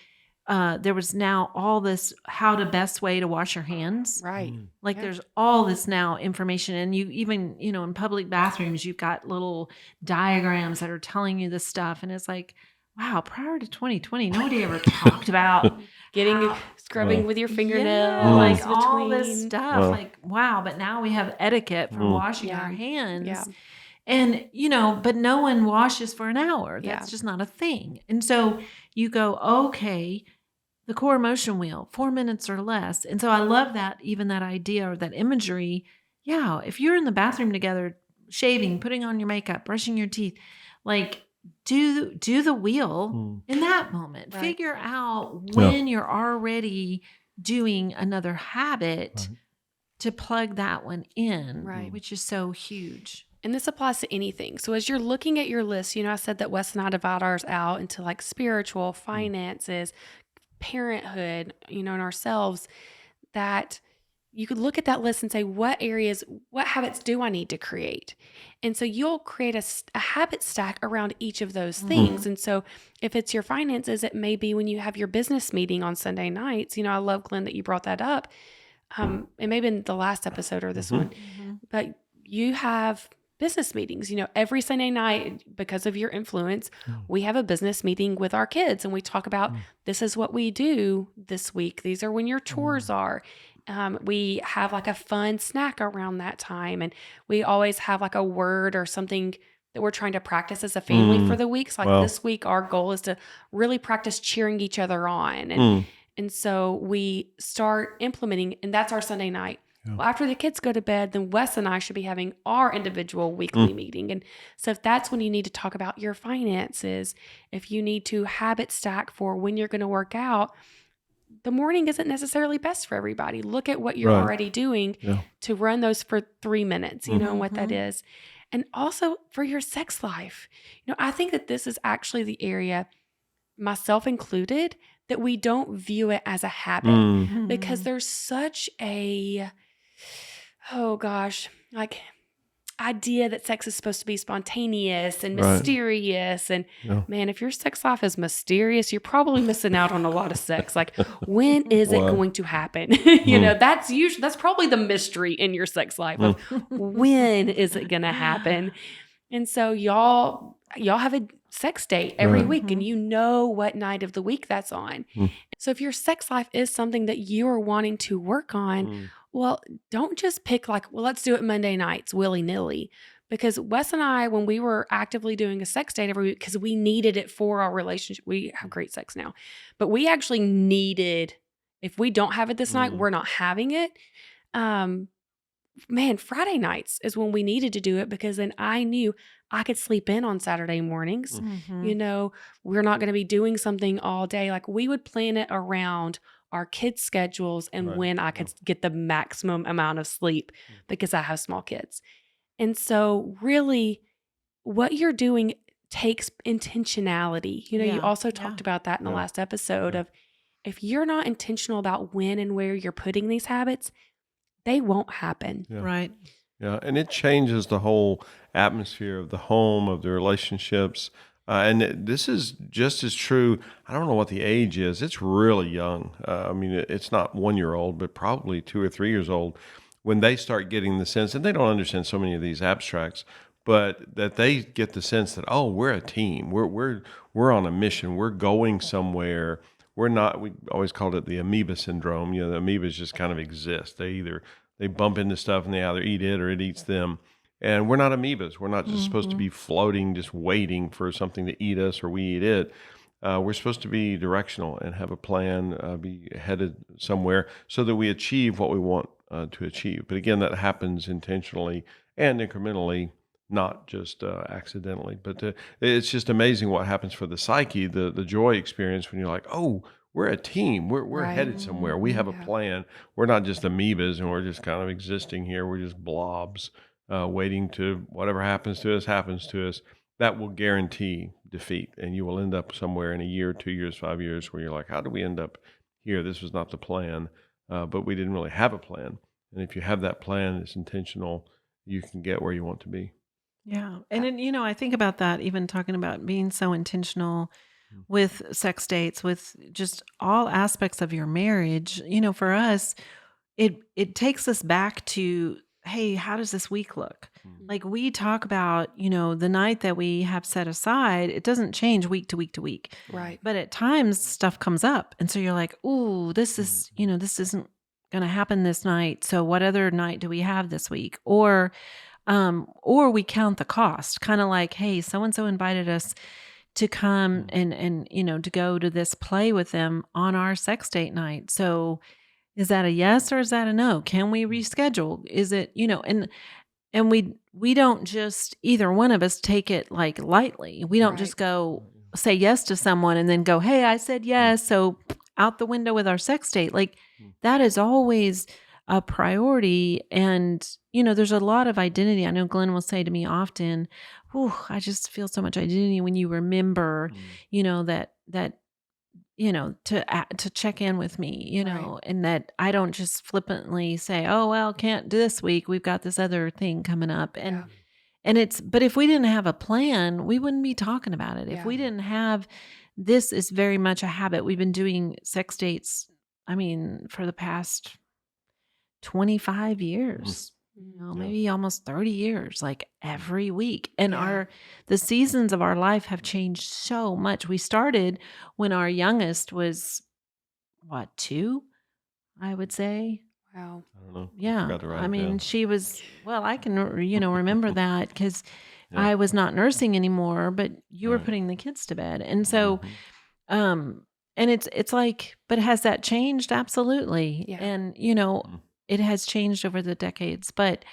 there was now all this how to best way to wash your hands. Right. Like there's all this now information, and you even, you know, in public bathrooms, you've got little diagrams that are telling you this stuff. And it's like, wow, prior to 2020, nobody ever talked about scrubbing with your fingernails, like all this stuff. Like, wow. But now we have etiquette for washing our hands. Yeah. And, you know, but no one washes for an hour. That's just not a thing. And so you go, okay, the core motion wheel, 4 minutes or less. And so I love that, even that idea or that imagery. Yeah. If you're in the bathroom together, shaving, putting on your makeup, brushing your teeth, like do the wheel in that moment. Right. Figure out when you're already doing another habit to plug that one in, which is so huge. And this applies to anything. So as you're looking at your list, you know, I said that Wes and I divide ours out into like spiritual, finances, parenthood, you know, and ourselves, that you could look at that list and say, what habits do I need to create? And so you'll create a habit stack around each of those things. And so if it's your finances, it may be when you have your business meeting on Sunday nights. You know, I love, Glenn, that you brought that up. It may have been the last episode or this one, but you have business meetings, you know, every Sunday night, because of your influence, we have a business meeting with our kids and we talk about this is what we do this week. These are when your chores are. We have like a fun snack around that time. And we always have like a word or something that we're trying to practice as a family for the week. So like this week, our goal is to really practice cheering each other on. And so we start implementing, and that's our Sunday night. Well, after the kids go to bed, then Wes and I should be having our individual weekly meeting. And so if that's when you need to talk about your finances, if you need to habit stack for when you're going to work out, the morning isn't necessarily best for everybody. Look at what you're already doing to run those for 3 minutes, you know, and what that is. And also for your sex life. You know, I think that this is actually the area, myself included, that we don't view it as a habit because there's such a oh gosh, like idea that sex is supposed to be spontaneous and Right. mysterious. And Yeah. man, if your sex life is mysterious, you're probably missing out on a lot of sex. Like, when is it Wow. going to happen? Mm. That's probably the mystery in your sex life of when is it gonna happen? And so y'all have a sex date every Right. week, and you know what night of the week that's on. Mm. So if your sex life is something that you are wanting to work on, Mm. well, don't just pick like, well, let's do it Monday nights willy-nilly. Because Wes and I, when we were actively doing a sex date every week, because we needed it for our relationship, we have great sex now, but we actually needed, if we don't have it this night, Mm. we're not having it. Man, Friday nights is when we needed to do it, because then I knew I could sleep in on Saturday mornings. Mhm. We're not going to be doing something all day. Like, we would plan it around our kids' schedules and Right. when I Yeah. could get the maximum amount of sleep, Mm. because I have small kids. And so, really, what you're doing takes intentionality. You Yeah. also Yeah. talked about that in the Yeah. last episode Yeah. of, if you're not intentional about when and where you're putting these habits, they won't happen. Yeah. Right. Yeah, and it changes the whole atmosphere of the home, of the relationships. This is just as true. I don't know what the age is. It's really young. I mean, it's not 1 year old, but probably 2 or 3 years old when they start getting the sense, and they don't understand so many of these abstracts, but that they get the sense that, oh, we're a team. We're on a mission. We're going somewhere. We're not. We always called it the amoeba syndrome. The amoebas just kind of exist. They bump into stuff and they either eat it or it eats them. And we're not amoebas. We're not just supposed to Mhm. be floating, just waiting for something to eat us or we eat it. We're supposed to be directional and have a plan, be headed somewhere so that we achieve what we want to achieve. But again, that happens intentionally and incrementally, not just accidentally. But it's just amazing what happens for the psyche, the joy experience when you're like, oh, we're a team. We're Right. headed somewhere. We have a Yeah. plan. We're not just amoebas and we're just kind of existing here. We're just blobs waiting to whatever happens to us, happens to us. That will guarantee defeat. And you will end up somewhere in a year, 2 years, 5 years where you're like, how did we end up here? This was not the plan, but we didn't really have a plan. And if you have that plan, it's intentional, you can get where you want to be. Yeah. And then, I think about that, even talking about being so intentional Mm. with sex dates, with just all aspects of your marriage. For us, it takes us back to, hey, how does this week look? Mm. Like, we talk about, the night that we have set aside, it doesn't change week to week to week. Right. But at times stuff comes up. And so you're like, ooh, this is, this isn't going to happen this night. So what other night do we have this week? Or we count the cost, kind of like, hey, so and so invited us to come and to go to this play with them on our sex date night. So is that a yes or is that a no? Can we reschedule? Is it, and we don't just, either one of us, take it like lightly. We don't Right. just go say yes to someone and then go, hey, I said yes, so out the window with our sex date. Like, that is always a priority. And, there's a lot of identity. I know Glenn will say to me often, "Whew, I just feel so much identity when you remember, that to check in with me, Right. and that I don't just flippantly say, oh, well, can't do this week. We've got this other thing coming up." Yeah. But if we didn't have a plan, we wouldn't be talking about it. If Yeah. we didn't have, this is very much a habit. We've been doing sex dates, for the past 25 years, Yeah. maybe almost 30 years, like every week. And Yeah. the seasons of our life have changed so much. We started when our youngest was, what, 2, I would say. Wow. I don't know. I Yeah. forgot to write it down. She was, well, I can, remember that because Yeah. I was not nursing anymore, but you were Right. putting the kids to bed. And so, Mhm. and it's like, but has that changed? Absolutely. Yeah. And, Mhm. it has changed over the decades, but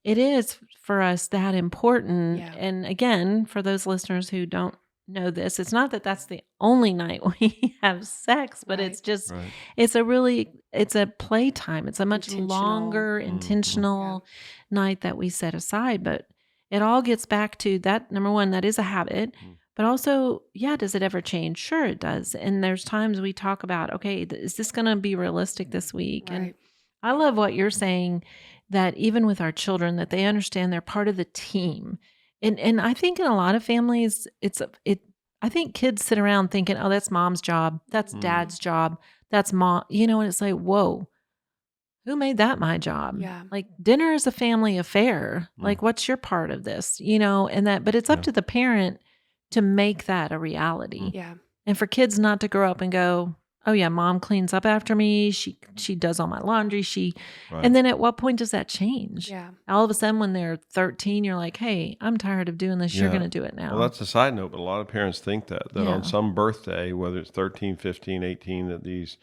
it is for us that important. Yeah. And again, for those listeners who don't know this, it's not that that's the only night we have sex, but Right. it's just, Right. it's a playtime. It's a much Intentional. longer, Mhm. intentional night that we set aside. But it all gets back to that. Number one, that is a habit. Mhm. But also, yeah, does it ever change? Sure, it does. And there's times we talk about, okay, is this going to be realistic this week? And Right. I love what you're saying, that even with our children, that they understand they're part of the team. And I think in a lot of families, I think kids sit around thinking, oh, that's mom's job, that's Mm. dad's job, that's mom, and it's like, whoa, who made that my job? Yeah. Like, dinner is a family affair. Mm. Like, what's your part of this? But it's up Yeah. to the parent to make that a reality. Yeah. And for kids not to grow up and go, oh yeah, mom cleans up after me. She does all my laundry. Right. And then at what point does that change? Yeah. All of a sudden when they're 13, you're like, hey, I'm tired of doing this. You're Yeah. going to do it now. Well, that's a side note, but a lot of parents think that Yeah. on some birthday, whether it's 13, 15, 18, that these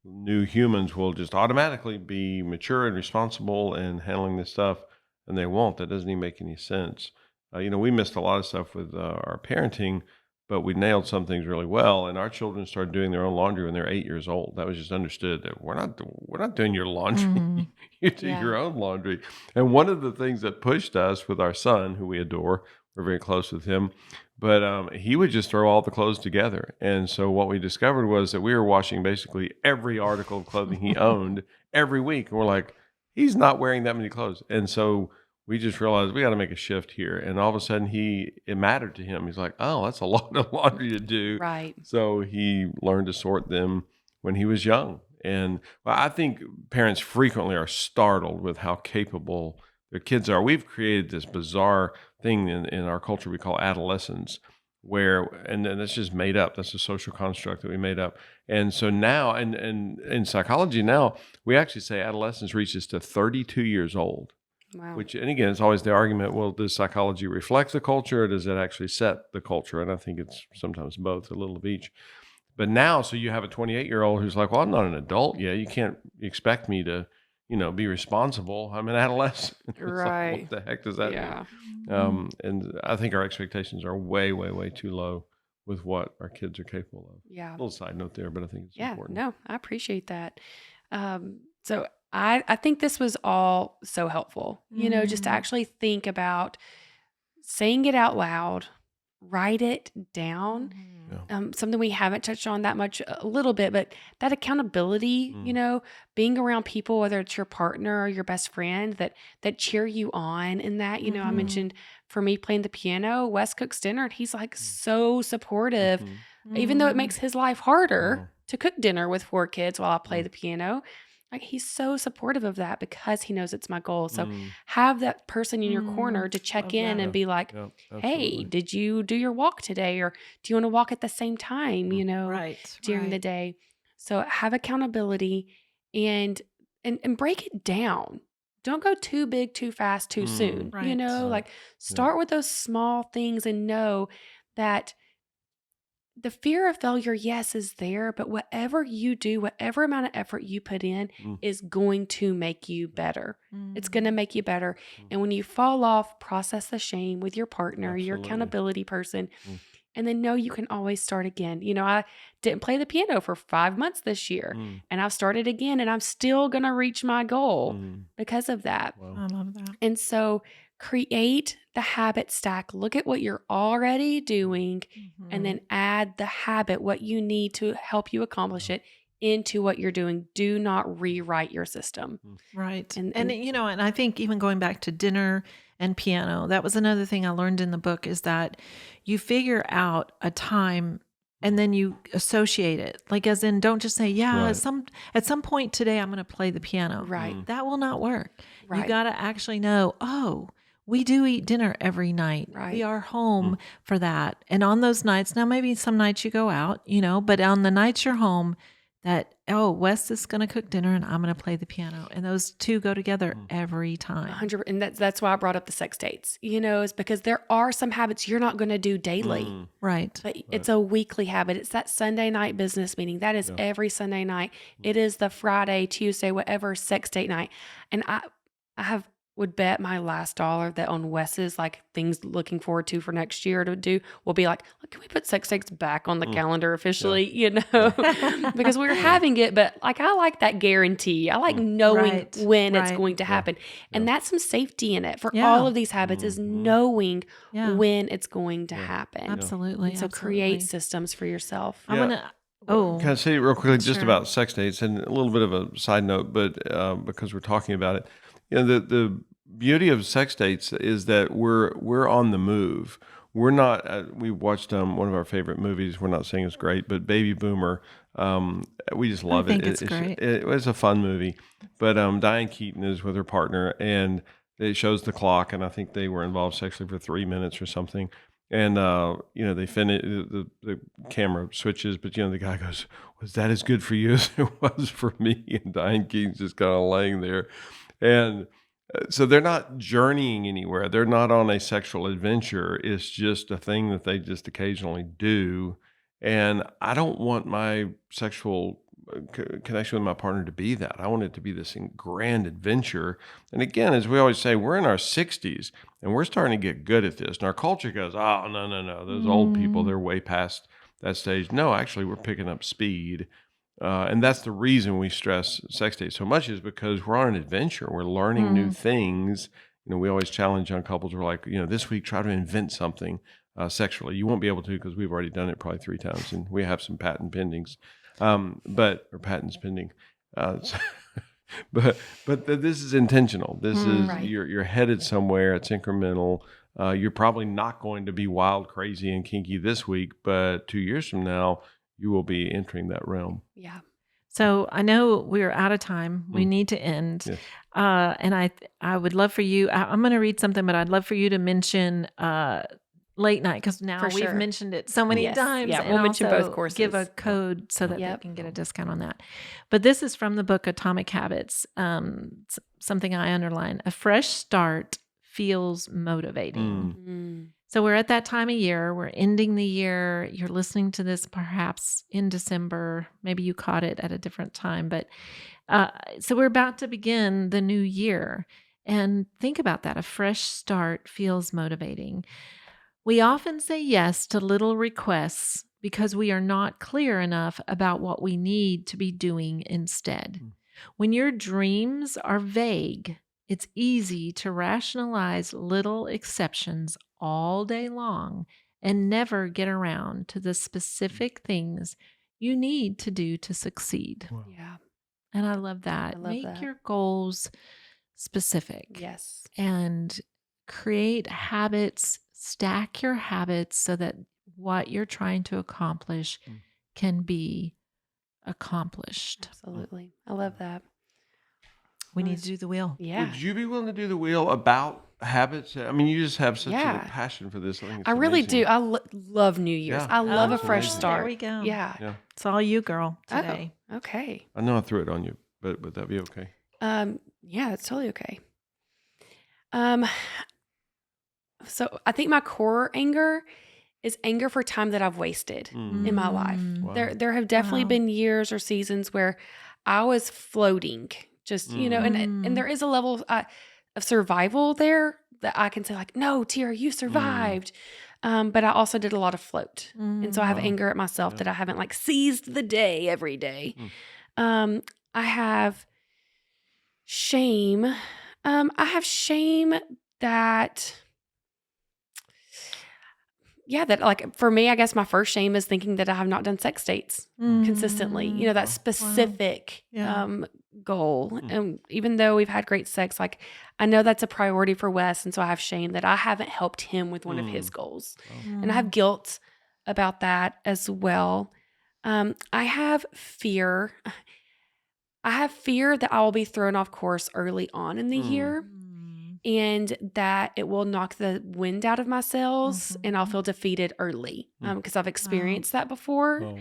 new humans will just automatically be mature and responsible and handling this stuff, and they won't. That doesn't even make any sense. We missed a lot of stuff with our parenting, but we nailed some things really well, and our children started doing their own laundry when they're 8 years old. That was just understood that we're not doing your laundry. Mhm. You do Yeah. your own laundry. And one of the things that pushed us with our son, who we adore, we're very close with him, but he would just throw all the clothes together. And so what we discovered was that we were washing basically every article of clothing he owned every week. And we're like, he's not wearing that many clothes. And so we just realized we got to make a shift here. And all of a sudden it mattered to him. He's like, oh, that's a lot of laundry to do. Right. So he learned to sort them when he was young. And I think parents frequently are startled with how capable their kids are. We've created this bizarre thing in our culture we call adolescence, and that's just made up. That's a social construct that we made up. And so now, and in psychology now, we actually say adolescence reaches to 32 years old. Wow. And again, it's always the argument, well, does psychology reflect the culture or does it actually set the culture? And I think it's sometimes both, a little of each. But now, so you have a 28-year-old who's like, well, I'm not an adult yet. You can't expect me to, be responsible. I'm an adolescent. It's like, Right. what the heck does that Yeah. mean? And I think our expectations are way, way, way too low with what our kids are capable of. Yeah. A little side note there, but I think it's Yeah. important. No, I appreciate that. So I think this was all so helpful, just to Mhm. actually think about saying it out loud, write it down. Something we haven't touched on that much, a little bit, but that accountability, being around people, whether it's your partner or your best friend, that cheer you on in that. I Mhm. mentioned for me playing the piano, Wes cooks dinner, and he's like so supportive, Mhm. even though it Mhm. makes his life harder Mhm. to cook dinner with 4 kids while I play Mhm. the piano. Like, he's so supportive of that because he knows it's my goal. So Mm. have that person in your corner Mm. to check Love in that. and be like, Yeah, hey, absolutely. did you do your walk today? Or do you want to walk at the same time, Right. during the Right. day? So have accountability and break it down. Don't go too big, too fast, too soon. Right. Like, start with those small things and know that the fear of failure, yes, is there, but whatever you do, whatever amount of effort you put in Mm. is going to make you better. It's going to Mhm. make you better. Mm. And when you fall off, process the shame with your partner, your Absolutely. accountability person, Mm. and then know you can always start again. I didn't play the piano for 5 months this year, Mm. and I've started again, and I'm still going to reach my goal Mm. because of that. Wow. I love that. And so create the habit stack. Look at what you're already doing and then add the habit, what you need to help you accomplish it, into what you're doing. Do not rewrite your system. Right. And- And, and- and I think even going back to dinner and piano, that was another thing I learned in the book is that you figure out a time and then you associate it. Like, as in, don't just say, yeah, Right. at some point today I'm going to play the piano. Right. That will not work. You Right. got to actually know, oh, we do eat dinner every night. Right. We are home for that. And on those nights, now maybe some nights you go out, but on the nights you're home, that, oh, Wes is going to cook dinner and I'm going to play the piano. And those two go together every time. 100, and that's why I brought up the sex dates, is because there are some habits you're not going to do daily. Mm. Right. But it's a weekly habit. It's that Sunday night business meeting. That is every Sunday night. It is the Friday, Tuesday, whatever sex date night. And I would bet my last dollar that on Wes's things looking forward to for next year to do will be like, look, can we put sex dates back on the calendar officially? Because we're having it, but I like that guarantee. I like knowing Right. when it's Right. going to happen. And that's some safety in it for Yeah. all of these habits is knowing Yeah. when it's going to happen. Absolutely. And so create absolutely. systems for yourself. I'm Yeah. going to, oh, Can I say real quickly just Sure. about sex dates and a little bit of a side note, but because we're talking about it, the beauty of sex dates is that we're on the move. We're not. We watched one of our favorite movies. We're not saying it's great, but Baby Boomer. We just I love it. think it's great. It was a fun movie, but Diane Keaton is with her partner, and it shows the clock, and I think they were involved sexually for 3 minutes or something. And they finish. The camera switches, but the guy goes, "Was that as good for you as it was for me?" And Diane Keaton's just kind of laying there, and so they're not journeying anywhere. They're not on a sexual adventure. It's just a thing that they just occasionally do. And I don't want my sexual connection with my partner to be that. I want it to be this grand adventure. And again, as we always say, we're in our 60s and we're starting to get good at this. And our culture goes, oh, no, no, no. Those old people, they're way past that stage. No, actually, we're picking up speed. And that's the reason we stress sex dates so much, is because we're on an adventure. We're learning new things. We always challenge young couples. We're like, this week, try to invent something sexually. You won't be able to, because we've already done it probably 3 times, and we have some patent pendings, or patents pending. But this is intentional. This is Right. you're headed somewhere. It's incremental. You're probably not going to be wild, crazy, and kinky this week, but 2 years from now, you will be entering that realm. Yeah. So I know we're out of time. We need to end. Yes. And I would love for you, I'm going to read something, but I'd love for you to mention late night, because now For we've sure. mentioned it so many Yes. times. Yeah, and we'll mention both also give a courses. code so that they Yep. can get a discount on that. But this is from the book Atomic Habits. Something I underline: a fresh start feels motivating. Mm. So we're at that time of year. We're ending the year. You're listening to this perhaps in December. Maybe you caught it at a different time. But so we're about to begin the new year. And think about that. A fresh start feels motivating. We often say yes to little requests because we are not clear enough about what we need to be doing instead. When your dreams are vague, it's easy to rationalize little exceptions all day long and never get around to the specific things you need to do to succeed. Yeah. And I love that. I love Make that. your goals specific Yes. and create habits, stack your habits so that what you're trying to accomplish can be accomplished. Absolutely. I love that. We need to do the wheel. Yeah. Would you be willing to do the wheel about habits? I mean, you just have such Yeah. a passion for this. I think it's I really amazing. do. I love New Year's. Yeah. I love a that's fresh amazing. start. There we go. Yeah. Yeah. It's all you, girl, Oh, today. okay. I know I threw it on you, but would that be okay? Yeah, that's totally okay. Um, so I think my core anger is anger for time that I've wasted in my life. Wow. There have definitely Wow. been years or seasons where I was floating, just and there is a level of survival there that I can say like, no, Tira, you survived. But I also did a lot of float, and so I have Wow. anger at myself that I haven't like seized the day every day. I have shame. I have shame that. Yeah, that like for me, I guess my first shame is thinking that I have not done sex dates consistently. You know, that specific Yeah. goal. And even though we've had great sex, like I know that's a priority for Wes, and so I have shame that I haven't helped him with one of his goals, and I have guilt about that as well. I have fear. I have fear that I will be thrown off course early on in the year, and that it will knock the wind out of my sails, and I'll feel defeated early because I've experienced that before. Oh,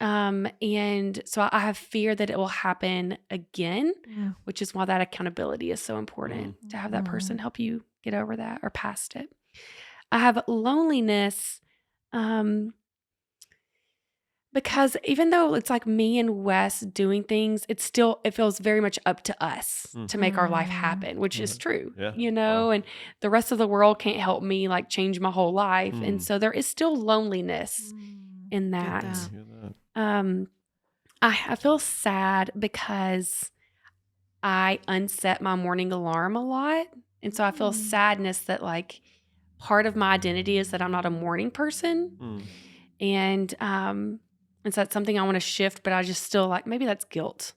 wow. And so I have fear that it will happen again, Yeah. which is why that accountability is so important to have that person help you get over that or past it. I have loneliness because even though it's like me and Wes doing things, it feels very much up to us to make our life happen, which is true, Yeah. you know, and the rest of the world can't help me like change my whole life. And so there is still loneliness in that. I hear that. I feel sad because I unset my morning alarm a lot. And so I feel sadness that like part of my identity is that I'm not a morning person. And so that's something I want to shift, but I just still like, maybe that's guilt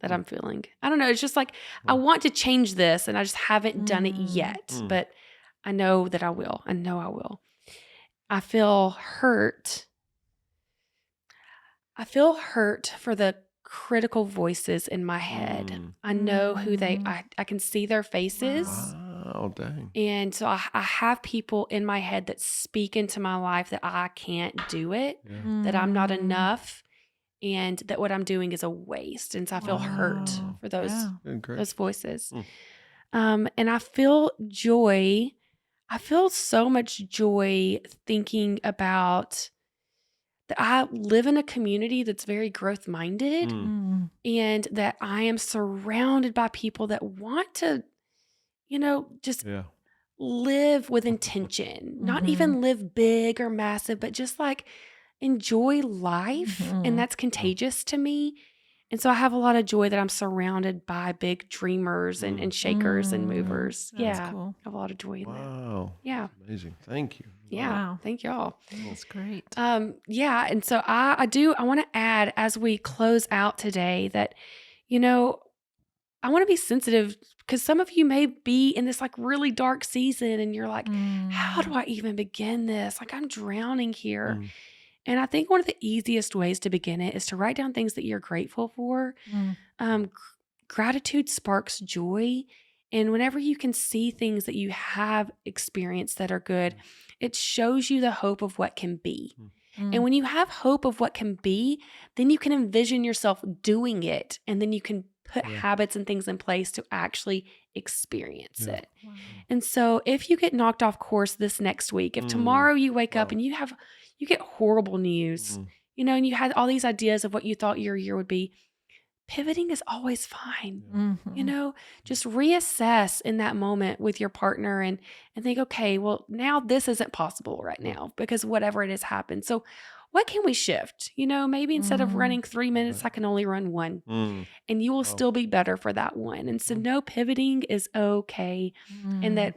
that I'm feeling. I don't know. It's just like I want to change this and I just haven't done it yet, but I know that I will. I know I will. I feel hurt. I feel hurt for the critical voices in my head. I know who I can see their faces. Wow, dang. And so I have people in my head that speak into my life that I can't do it, that I'm not enough, and that what I'm doing is a waste. And so I feel hurt for those voices. And I feel joy. I feel so much joy thinking about that I live in a community that's very growth minded and that I am surrounded by people that want to, just live with intention, not even live big or massive, but just like enjoy life. And that's contagious to me. And so I have a lot of joy that I'm surrounded by big dreamers and shakers and movers. That's Yeah. cool. I have a lot of joy in that. Wow. Yeah. Amazing. Thank you. Yeah. Wow. Thank y'all. That's great. Yeah. And so I want to add as we close out today that, I want to be sensitive because some of you may be in this like really dark season and you're like, how do I even begin this? Like I'm drowning here. And I think one of the easiest ways to begin it is to write down things that you're grateful for. Gratitude sparks joy. And whenever you can see things that you have experienced that are good, it shows you the hope of what can be. And when you have hope of what can be, then you can envision yourself doing it. And then you can put habits and things in place to actually experience it. Wow. And so if you get knocked off course this next week, if tomorrow you wake up and you get horrible news, and you had all these ideas of what you thought your year would be, pivoting is always fine. Just reassess in that moment with your partner and think, okay, well, now this isn't possible right now because whatever it has happened. So what can we shift? Maybe instead of running 3 minutes, I can only run 1 and you will still be better for that 1. And so no, pivoting is okay. And that.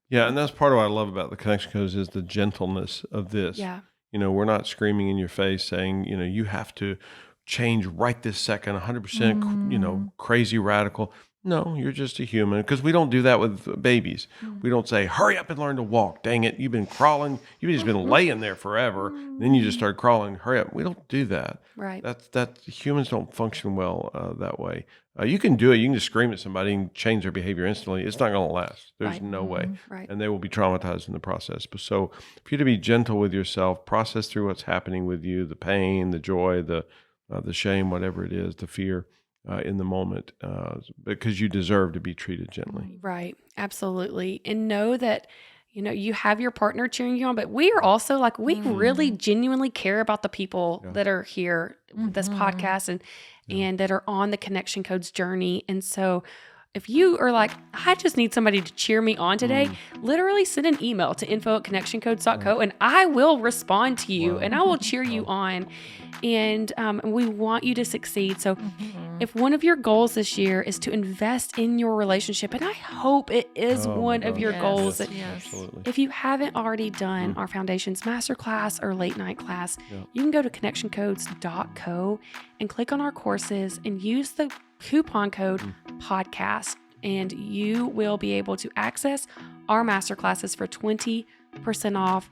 Yeah. And that's part of what I love about the Connection Codes is the gentleness of this. Yeah. We're not screaming in your face saying, you have to change right this second, 100%, crazy radical. No, you're just a human because we don't do that with babies. We don't say, hurry up and learn to walk. Dang it. You've been crawling. You've just been laying there forever. Then you just start crawling. Hurry up. We don't do that. Right. That humans don't function well that way. You can do it. You can just scream at somebody and change their behavior instantly. It's not going to last. There's no way. Right. And they will be traumatized in the process. But so for you to be gentle with yourself, process through what's happening with you, the pain, the joy, the shame, whatever it is, the fear in the moment, because you deserve to be treated gently. Right. Absolutely. And know that, you have your partner cheering you on, but we are also like, we really genuinely care about the people that are here with this podcast and that are on the Connection Codes journey. And so if you are like, I just need somebody to cheer me on today, literally send an email to info@connectioncodes.co and I will respond to you and I will cheer you on. And we want you to succeed. So if one of your goals this year is to invest in your relationship, and I hope it is one of your goals. Absolutely. If you haven't already done our Foundations Masterclass or Late Night class, you can go to connectioncodes.co and click on our courses and use the coupon code podcast, and you will be able to access our masterclasses for 20% off.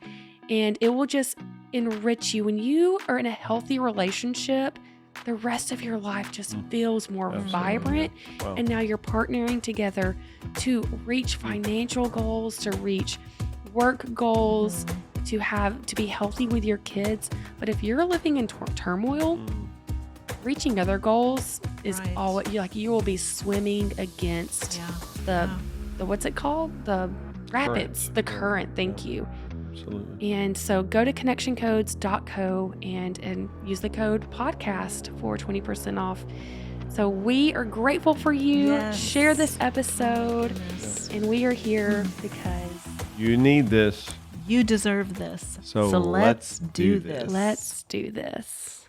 And it will just enrich you. When you are in a healthy relationship, the rest of your life just feels more vibrant. Wow. And now you're partnering together to reach financial goals, to reach work goals, to be healthy with your kids. But if you're living in turmoil, reaching other goals is all what you will be swimming against the what's it called? The rapids, the current. Thank you. Absolutely. And so go to connectioncodes.co and use the code podcast for 20% off. So we are grateful for you. Yes. Share this episode. And we are here because You need this. You deserve this. So let's do this. let's do this.